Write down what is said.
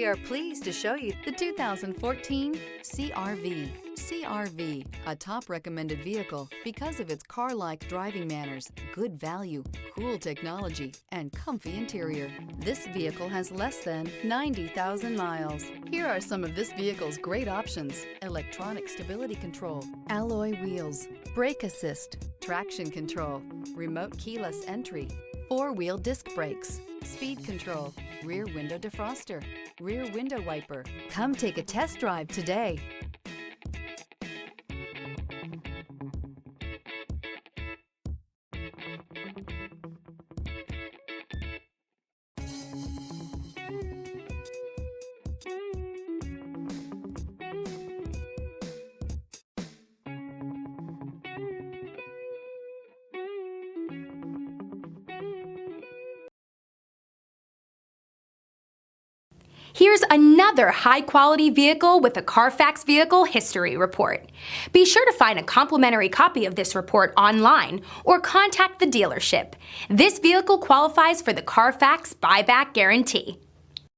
We are pleased to show you the 2014 CR-V. CR-V, a top recommended vehicle because of its car-like driving manners, good value, cool technology, and comfy interior. This vehicle has less than 90,000 miles. Here are some of this vehicle's great options: electronic stability control, alloy wheels, brake assist, traction control, remote keyless entry, four-wheel disc brakes, speed control, rear window defroster, rear window wiper. Come take a test drive today. Here's another high-quality vehicle with a Carfax Vehicle History Report. Be sure to find a complimentary copy of this report online or contact the dealership. This vehicle qualifies for the Carfax Buyback Guarantee.